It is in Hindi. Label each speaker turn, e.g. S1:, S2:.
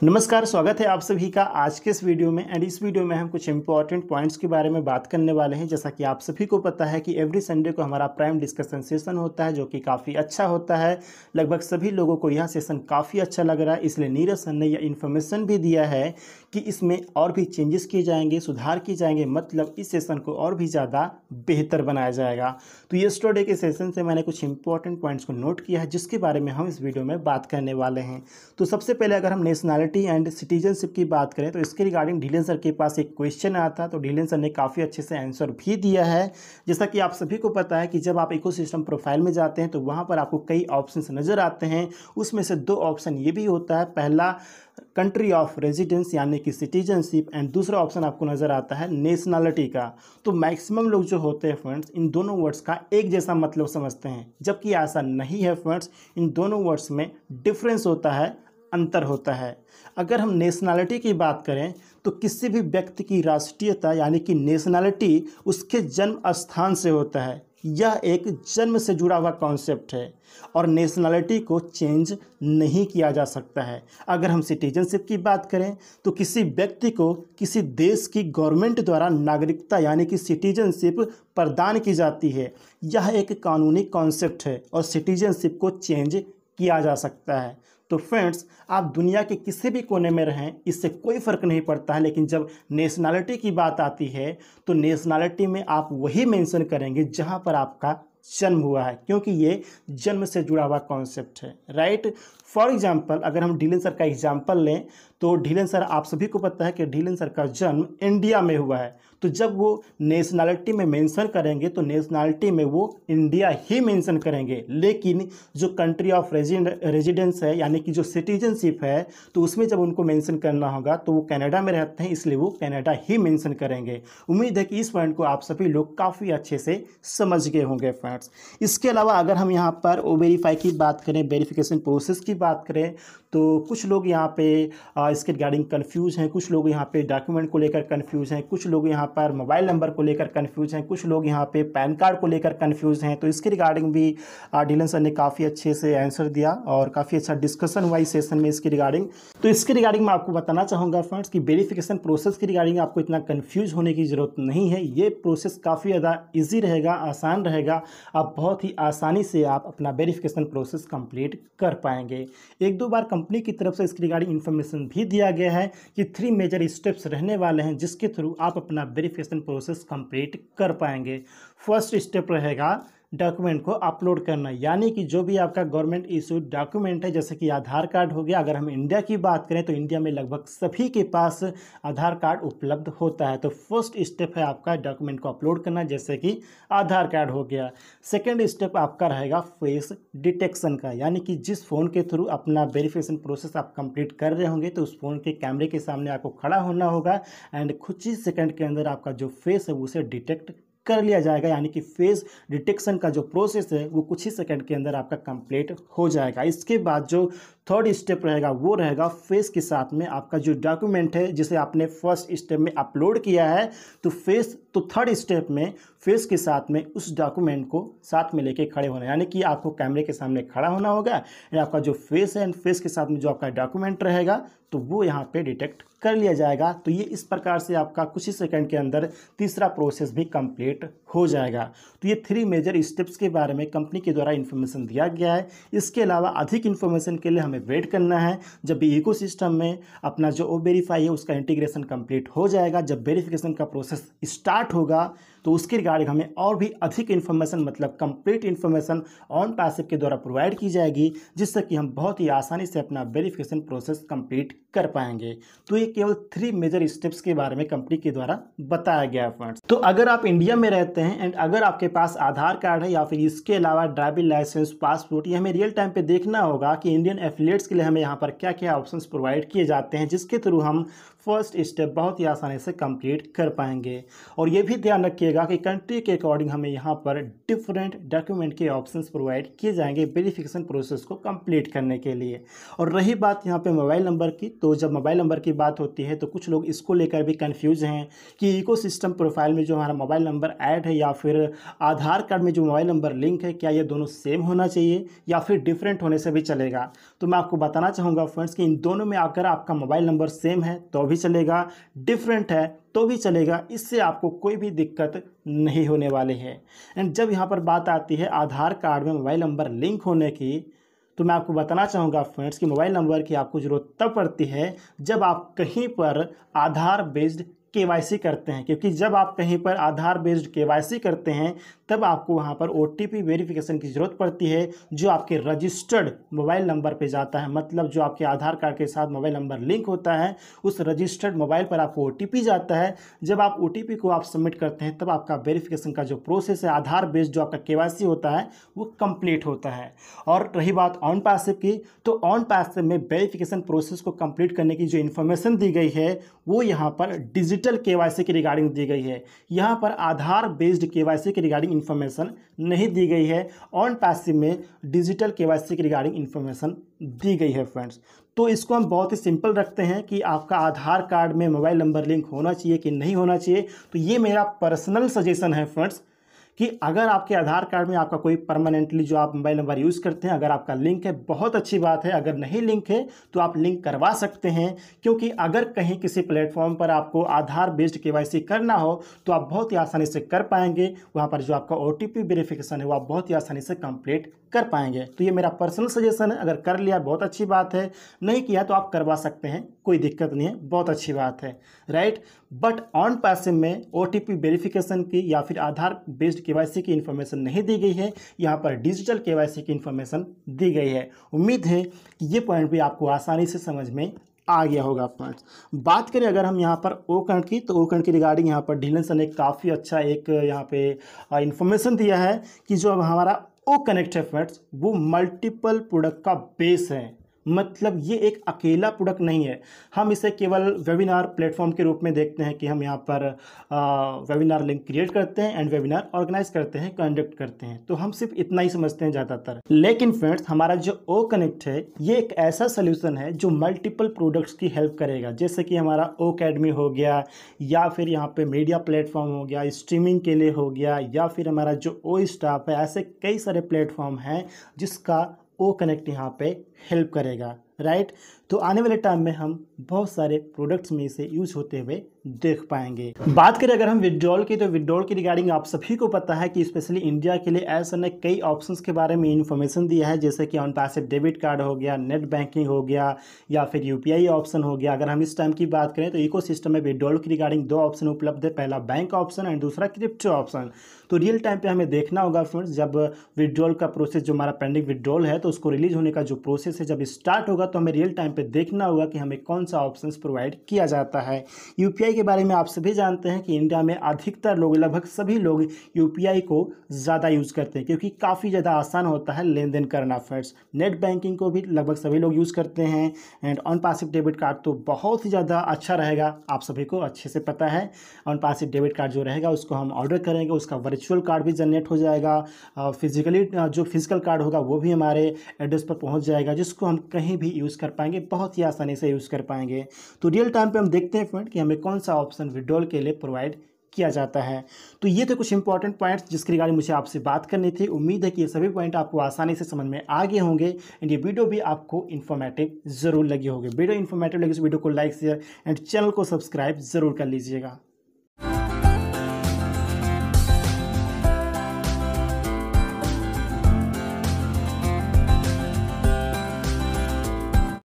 S1: नमस्कार, स्वागत है आप सभी का आज के इस वीडियो में। एंड इस वीडियो में हम कुछ इंपॉर्टेंट पॉइंट्स के बारे में बात करने वाले हैं। जैसा कि आप सभी को पता है कि एवरी संडे को हमारा प्राइम डिस्कशन सेशन होता है, जो कि काफ़ी अच्छा होता है। लगभग सभी लोगों को यह सेशन काफ़ी अच्छा लग रहा है, इसलिए नीरज सर ने यह इन्फॉर्मेशन भी दिया है कि इसमें और भी चेंजेस किए जाएंगे, सुधार किए जाएंगे, मतलब इस सेशन को और भी ज़्यादा बेहतर बनाया जाएगा। तो येस्टरडे के सेशन से मैंने कुछ इंपॉर्टेंट पॉइंट्स को नोट किया है, जिसके बारे में हम इस वीडियो में बात करने वाले हैं। तो सबसे पहले अगर हम नेशनैलिटी एंड सिटीजनशिप की बात करें तो इसके रिगार्डिंग ढीलन सर के पास एक क्वेश्चन आया था, तो ढीलन सर ने काफ़ी अच्छे से आंसर भी दिया है। जैसा कि आप सभी को पता है कि जब आप इकोसिस्टम प्रोफाइल में जाते हैं तो वहाँ पर आपको कई ऑप्शंस नज़र आते हैं। उसमें से दो ऑप्शन ये भी होता है, पहला कंट्री ऑफ रेजिडेंस यानी कि सिटीजनशिप, एंड दूसरा ऑप्शन आपको नज़र आता है नेशनैलिटी का। तो मैक्सिमम लोग जो होते हैं फ्रेंड्स, इन दोनों वर्ड्स का एक जैसा मतलब समझते हैं, जबकि ऐसा नहीं है फ्रेंड्स। इन दोनों वर्ड्स में डिफरेंस होता है, अंतर होता है। अगर हम नेशनैलिटी की बात करें तो किसी भी व्यक्ति की राष्ट्रीयता यानी कि नेशनैलिटी उसके जन्म स्थान से होता है। यह एक जन्म से जुड़ा हुआ कॉन्सेप्ट है और नेशनैलिटी को चेंज नहीं किया जा सकता है। अगर हम सिटीजनशिप की बात करें तो किसी व्यक्ति को किसी देश की गवर्नमेंट द्वारा नागरिकता यानी कि सिटीजनशिप प्रदान की जाती है। यह एक कानूनी कॉन्सेप्ट है और सिटीजनशिप को चेंज किया जा सकता है। तो फ्रेंड्स, आप दुनिया के किसी भी कोने में रहें, इससे कोई फ़र्क नहीं पड़ता है, लेकिन जब नेशनैलिटी की बात आती है तो नेशनैलिटी में आप वही मेंशन करेंगे जहां पर आपका जन्म हुआ है, क्योंकि ये जन्म से जुड़ा हुआ कॉन्सेप्ट है, राइट। फॉर एग्जांपल अगर हम ढीलन सर का एग्जांपल लें तो ढीलन सर, आप सभी को पता है कि ढीलन सर का जन्म इंडिया में हुआ है। तो जब वो नेशनैलिटी में मेंशन करेंगे तो नेशनैलिटी में वो इंडिया ही मेंशन करेंगे, लेकिन जो कंट्री ऑफ रेजिडेंस है यानी कि जो सिटीजनशिप है, तो उसमें जब उनको मेंशन करना होगा तो वो कनाडा में रहते हैं, इसलिए वो कनाडा ही मेंशन करेंगे। उम्मीद है कि इस पॉइंट को आप सभी लोग काफ़ी अच्छे से समझ गए होंगे फ्रेंड्स। इसके अलावा अगर हम यहाँ पर O-वेरीफाई की बात करें, वेरिफिकेशन प्रोसेस की बात करें, तो कुछ लोग यहाँ पे इसके रिगार्डिंग कंफ्यूज हैं, कुछ लोग यहाँ पे डॉक्यूमेंट को लेकर कंफ्यूज हैं, कुछ लोग यहाँ पर मोबाइल नंबर को लेकर कंफ्यूज हैं, कुछ लोग यहाँ पे पैन कार्ड को लेकर कंफ्यूज हैं। तो इसके रिगार्डिंग भी ढीलन सर ने काफ़ी अच्छे से आंसर दिया और काफ़ी अच्छा डिस्कशन हुआ इस सेशन में इसके रिगार्डिंग। तो इसके रिगार्डिंग मैं आपको बताना चाहूँगा फ्रेंड्स कि वेरिफिकेशन प्रोसेस की रिगार्डिंग आपको इतना कन्फ्यूज होने की ज़रूरत नहीं है। ये प्रोसेस काफ़ी ज़्यादा ईजी रहेगा, आसान रहेगा। आप बहुत ही आसानी से आप अपना वेरिफिकेशन प्रोसेस कंप्लीट कर पाएंगे। एक दो बार कंपनी की तरफ से इसके रिगार्डिंग इन्फॉर्मेशन भी दिया गया है कि 3 मेजर स्टेप्स रहने वाले हैं, जिसके थ्रू आप अपना वेरिफिकेशन प्रोसेस कंप्लीट कर पाएंगे। फर्स्ट स्टेप रहेगा डॉक्यूमेंट को अपलोड करना, यानी कि जो भी आपका गवर्नमेंट इशूड डॉक्यूमेंट है, जैसे कि आधार कार्ड हो गया। अगर हम इंडिया की बात करें तो इंडिया में लगभग सभी के पास आधार कार्ड उपलब्ध होता है। तो फर्स्ट स्टेप है आपका डॉक्यूमेंट को अपलोड करना, जैसे कि आधार कार्ड हो गया। सेकेंड स्टेप आपका रहेगा फेस डिटेक्शन का, यानी कि जिस फ़ोन के थ्रू अपना वेरिफिकेशन प्रोसेस आप कंप्लीट कर रहे होंगे तो उस फ़ोन के कैमरे के सामने आपको खड़ा होना होगा एंड कुछ ही सेकंड के अंदर आपका जो फेस है उसे डिटेक्ट कर लिया जाएगा, यानी कि फेस डिटेक्शन का जो प्रोसेस है वो कुछ ही सेकंड के अंदर आपका कंप्लीट हो जाएगा। इसके बाद जो थर्ड स्टेप रहेगा वो रहेगा फेस के साथ में आपका जो डॉक्यूमेंट है जिसे आपने फर्स्ट स्टेप में अपलोड किया है, तो थर्ड स्टेप में फेस के साथ में उस डॉक्यूमेंट को साथ में लेके खड़े होना, यानी कि आपको कैमरे के सामने खड़ा होना होगा या आपका जो फेस है एंड फेस के साथ में जो आपका डॉक्यूमेंट रहेगा तो वो यहाँ पे डिटेक्ट कर लिया जाएगा। तो ये इस प्रकार से आपका कुछ ही सेकंड के अंदर तीसरा प्रोसेस भी कंप्लीट हो जाएगा। तो ये 3 मेजर स्टेप्स के बारे में कंपनी के द्वारा इन्फॉर्मेशन दिया गया है। इसके अलावा अधिक इन्फॉर्मेशन के लिए हमें वेट करना है जब भी इकोसिस्टम में अपना जो O-वेरीफाई है उसका इंटीग्रेशन कंप्लीट हो जाएगा। जब वेरिफिकेशन का प्रोसेस स्टार्ट होगा तो उसके रिगार्डिंग हमें और भी अधिक इन्फॉर्मेशन, मतलब कंप्लीट इन्फॉर्मेशन ऑन पैसिव के द्वारा प्रोवाइड की जाएगी, जिससे कि हम बहुत ही आसानी से अपना वेरिफिकेशन प्रोसेस कंप्लीट कर पाएंगे। तो ये केवल 3 मेजर स्टेप्स के बारे में कंपनी के द्वारा बताया गया है फ्रेंड्स। तो अगर आप इंडिया में रहते हैं एंड अगर आपके पास आधार कार्ड है या फिर इसके अलावा ड्राइविंग लाइसेंस, पासपोर्ट, ये हमें रियल टाइम पे देखना होगा कि इंडियन एफिलिएट्स के लिए हमें यहाँ पर क्या क्या ऑप्शंस प्रोवाइड किए जाते हैं, जिसके थ्रू हम फर्स्ट स्टेप बहुत ही आसानी से कंप्लीट कर पाएंगे। और ये भी ध्यान रखिएगा कि कंट्री के अकॉर्डिंग हमें यहाँ पर डिफरेंट डॉक्यूमेंट के ऑप्शंस प्रोवाइड किए जाएंगे वेरिफिकेशन प्रोसेस को कंप्लीट करने के लिए। और रही बात यहाँ पे मोबाइल नंबर की, तो जब मोबाइल नंबर की बात होती है तो कुछ लोग इसको लेकर भी कंफ्यूज हैं कि इकोसिस्टम प्रोफाइल में जो हमारा मोबाइल नंबर ऐड है या फिर आधार कार्ड में जो मोबाइल नंबर लिंक है, क्या ये दोनों सेम होना चाहिए या फिर डिफरेंट होने से भी चलेगा। तो मैं आपको बताना चाहूँगा फ्रेंड्स कि इन दोनों में अगर आपका मोबाइल नंबर सेम है तो भी चलेगा, डिफरेंट है तो भी चलेगा, इससे आपको कोई भी दिक्कत नहीं होने वाली है। एंड जब यहाँ पर बात आती है आधार कार्ड में मोबाइल नंबर लिंक होने की, तो मैं आपको बताना चाहूँगा फ्रेंड्स कि मोबाइल नंबर की आपको ज़रूरत तब पड़ती है जब आप कहीं पर आधार बेस्ड केवाईसी करते हैं, क्योंकि जब आप कहीं पर आधार बेस्ड केवाईसी करते हैं तब आपको वहां पर ओटीपी वेरिफिकेशन की ज़रूरत पड़ती है जो आपके रजिस्टर्ड मोबाइल नंबर पे जाता है। मतलब जो आपके आधार कार्ड के साथ मोबाइल नंबर लिंक होता है उस रजिस्टर्ड मोबाइल पर आपको ओटीपी जाता है। जब आप ओटीपी को आप सबमिट करते हैं तब आपका वेरिफिकेशन का जो प्रोसेस है आधार बेस्ड जो आपका केवाईसी होता है वो कंप्लीट होता है। और रही बात ऑन पैसिव की, तो ऑन पैसिव में वेरिफिकेशन प्रोसेस को कंप्लीट करने की जो इन्फॉर्मेशन दी गई है वो यहाँ पर डिजिटल केवाईसी के रिगार्डिंग दी गई है। यहाँ पर आधार बेस्ड केवाईसी के रिगार्डिंग इन्फॉर्मेशन नहीं दी गई है, ऑन पैसिव में डिजिटल केवाईसी के रिगार्डिंग इन्फॉर्मेशन दी गई है फ्रेंड्स। तो इसको हम बहुत ही सिंपल रखते हैं कि आपका आधार कार्ड में मोबाइल नंबर लिंक होना चाहिए कि नहीं होना चाहिए। तो ये मेरा पर्सनल सजेशन है फ्रेंड्स कि अगर आपके आधार कार्ड में आपका कोई परमानेंटली जो आप मोबाइल नंबर यूज़ करते हैं अगर आपका लिंक है बहुत अच्छी बात है, अगर नहीं लिंक है तो आप लिंक करवा सकते हैं। क्योंकि अगर कहीं किसी प्लेटफॉर्म पर आपको आधार बेस्ड केवाईसी करना हो तो आप बहुत ही आसानी से कर पाएंगे, वहाँ पर जो आपका ओटीपी वेरिफिकेशन है वो आप बहुत ही आसानी से कंप्लीट कर पाएंगे। तो ये मेरा पर्सनल सजेशन है, अगर कर लिया बहुत अच्छी बात है, नहीं किया तो आप करवा सकते हैं, कोई दिक्कत नहीं है, बहुत अच्छी बात है, राइट। बट ऑन पैसिव में ओटीपी वेरिफिकेशन की या फिर आधार बेस्ड केवाईसी की इन्फॉर्मेशन नहीं दी गई है, यहाँ पर डिजिटल केवाईसी की इन्फॉर्मेशन दी गई है। उम्मीद है कि ये पॉइंट भी आपको आसानी से समझ में आ गया होगा फ्रेंड्स। बात करें अगर हम यहाँ पर ओकंड की, तो ओकंड की रिगार्डिंग यहाँ पर ढीलन सर ने काफ़ी अच्छा एक यहाँ पे इन्फॉर्मेशन दिया है कि जो अब हमारा ओ कनेक्ट है फ्रेंड्स वो मल्टीपल प्रोडक्ट का बेस है। मतलब ये एक अकेला प्रोडक्ट नहीं है, हम इसे केवल वेबिनार प्लेटफॉर्म के रूप में देखते हैं कि हम यहाँ पर वेबिनार लिंक क्रिएट करते हैं एंड वेबिनार ऑर्गेनाइज करते हैं, कंडक्ट करते हैं, तो हम सिर्फ इतना ही समझते हैं ज़्यादातर। लेकिन फ्रेंड्स हमारा जो ओ कनेक्ट है ये एक ऐसा सोल्यूशन है जो मल्टीपल प्रोडक्ट्स की हेल्प करेगा, जैसे कि हमारा ओ अकेडमी हो गया या फिर यहाँ पे मीडिया प्लेटफॉर्म हो गया, स्ट्रीमिंग के लिए हो गया, या फिर हमारा जो ओ स्टाफ है, ऐसे कई सारे प्लेटफॉर्म हैं जिसका ओ कनेक्ट यहाँ पे हेल्प करेगा, राइट। तो आने वाले टाइम में हम बहुत सारे प्रोडक्ट्स में इसे यूज होते हुए देख पाएंगे। बात करें अगर हम विड्रॉल की, तो विड्रॉल की रिगार्डिंग आप सभी को पता है कि स्पेशली इंडिया के लिए ऐसा ने कई ऑप्शंस के बारे में इन्फॉर्मेशन दिया है, जैसे कि ऑन पैसिव डेबिट कार्ड हो गया, नेट बैंकिंग हो गया या फिर यूपीआई ऑप्शन हो गया। अगर हम इस टाइम की बात करें तो इकोसिस्टम में विड्रॉल की रिगार्डिंग दो ऑप्शन उपलब्ध है, पहला बैंक ऑप्शन एंड दूसरा क्रिप्टो ऑप्शन। तो रियल टाइम पे हमें देखना होगा फ्रेंड्स, जब विड्रॉल का प्रोसेस जो हमारा पेंडिंग विड्रॉल है तो उसको रिलीज होने का जो प्रोसेस है जब स्टार्ट होगा तो हमें रियल टाइम पे देखना होगा कि हमें कौन सा ऑप्शंस प्रोवाइड किया जाता है। यूपीआई के बारे में आप सभी जानते हैं कि इंडिया में अधिकतर लोग, लगभग सभी लोग यूपीआई को ज़्यादा यूज़ करते हैं क्योंकि काफ़ी ज़्यादा आसान होता है लेन देन करना फ्रेंड्स। नेट बैंकिंग को भी लगभग सभी लोग यूज़ करते हैं and on passive debit card तो बहुत ही ज़्यादा अच्छा रहेगा, आप सभी को अच्छे से पता है। ऑन पैसिव डेबिट कार्ड जो रहेगा उसको हम ऑर्डर करेंगे, उसका वर्चुअल कार्ड भी जनरेट हो जाएगा, फिजिकली जो फिजिकल कार्ड होगा वो भी हमारे एड्रेस पर पहुंच जाएगा, जिसको हम कहीं भी यूज़ कर पाएंगे, बहुत ही आसानी से यूज़ कर पाएंगे। तो रियल टाइम पे हम देखते हैं फ्रेंड कि हमें कौन सा ऑप्शन विड्रॉल के लिए प्रोवाइड किया जाता है। तो ये थे कुछ इंपॉर्टेंट पॉइंट्स जिसके रिगार्डिंग मुझे आपसे बात करनी थी। उम्मीद है कि ये सभी पॉइंट आपको आसानी से समझ में आ गए होंगे एंड ये वीडियो भी आपको इन्फॉर्मेटिव जरूर लगी होगी। वीडियो इन्फॉर्मेटिव लगी तो वीडियो को लाइक शेयर एंड चैनल को सब्सक्राइब जरूर कर लीजिएगा।